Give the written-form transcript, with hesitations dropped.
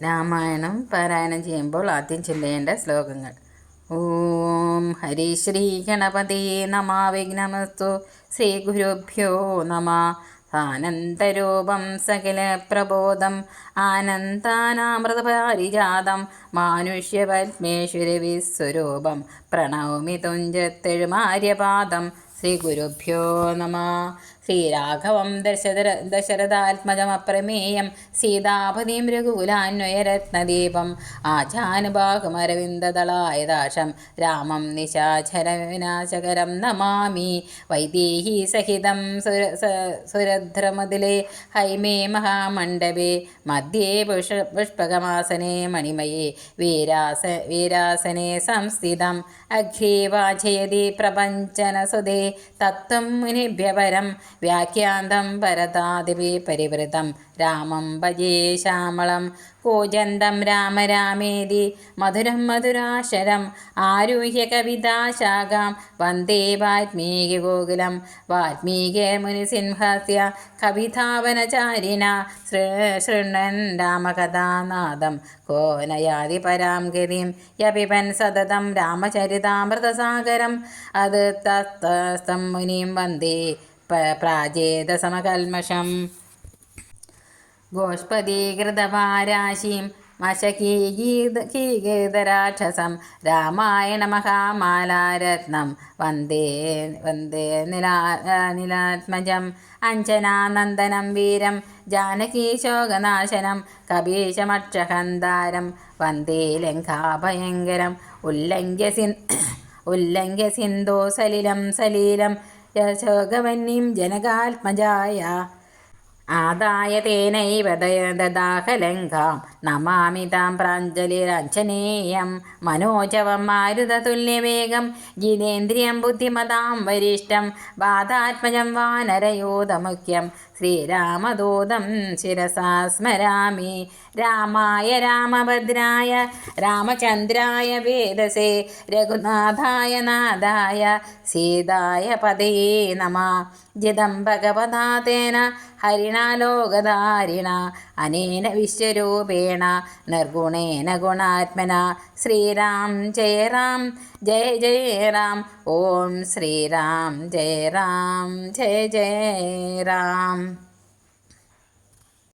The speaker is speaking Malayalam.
രാമായണം പാരായണം ചെയ്യുമ്പോൾ ആദ്യം ചൊല്ലേണ്ട ശ്ലോകങ്ങൾ. ഓം ഹരി ശ്രീ ഗണപതിയേ നമ. വിഘ്നമസ്തു. ശ്രീ ഗുരുഭ്യോ നമ. ആനന്ദരൂപം സകല പ്രബോധം ആനന്ദാനാമൃതപാരിജാതം മാനുഷ്യപത്മേശ്വരവിസ്വരൂപം പ്രണൗമി തുഞ്ചത്തെഴുമാര്യപാദം. ശ്രീ ഗുരുഭ്യോ നമ. ശ്രീരാഘവം ദശരഥാത്മജമപ്രമേയം സീതാപതിം രഘുകുലാന്വയരത്നദീപം ആചാനുബാഹുമരവിന്ദദളായദാശം രാമം നിശാചരവിനാശകരം നമാമി. വൈദേഹി സഹിതം സുരദ്രമതിലെ ഹൈമേ മഹാമണ്ഡപേ മധ്യേ പുഷ്പകമാസനെ മണിമയേ വീരാസനെ സംസ്ഥിതം അഘ്രേ വാചയതി പ്രപഞ്ചനസുതേ തത്വം മുനിഭ്യപരം വ്യാഖ്യാന്തം പരതാദിവി പരിവൃതം രാമം ഭജേ ശ്യാമളം കൂജന്തം രാമ രാമേതി മധുരം മധുരാശരം ആരുഹ്യ കവിതാശാഖാം വന്ദേ വാൽമീകി ഗോകുലം. വാൽമീകി മുനിസിംഹസ്യ കവിതാവനചാരിണ ശൃണ്വൻ രാമകഥാനാദം കോ നയാതി പരാം ഗതിം യപിബൻ സതതം രാമചരിതാമൃതസാഗരം. അത് തസ്തം മുനിം വന്ദേ പ്രാജേതസമകൽമഷം. ഗോഷ്പദീകൃതഭാരാശീം മശകീഗീതരാക്ഷസം രാമായണ മഹാമാലാരത്നം വന്ദേ വന്ദേ നിലാത്മജം. അഞ്ജനാനന്ദനം വീരം ജാനകീശോകനാശനം കപീശമക്ഷഹന്താരം വന്ദേ ലങ്കാഭയങ്കരം. ഉല്ലംഘ്യ സിന്ധോ സലിലം യശോകവന്നീം ജനകാത്മജായ ആദായ തേനൈവ ദദാഹലങ്കാം നമാമി താം പ്രാഞ്ജലിരഞ്ജനേയം. മനോജവം മാരുതതുല്യവേഗം ജിതേന്ദ്രിയം ബുദ്ധിമതാം വരിഷ്ഠം വാതാത്മജം വാനരയൂഥമുഖ്യം ശ്രീരാമദൂതം ശിരസാ സ്മരാമി. രാമായ രാമഭദ്രായ രാമചന്ദ്രായ വേദസേ രഘുനാഥായ നാഥായ സീതായ പതയേ നമഃ. ജിതം ഭഗവതാ തേന ഹരിണാ ലോകധാരിണ അനേന വിശ്വരൂപേണ നിർഗുണേന ഗുണാത്മന. ശ്രീരാം ജയ രാം ജയ ജയ രാം. ഓം ശ്രീരാം ജയ രാം ജയ ജയ രാം.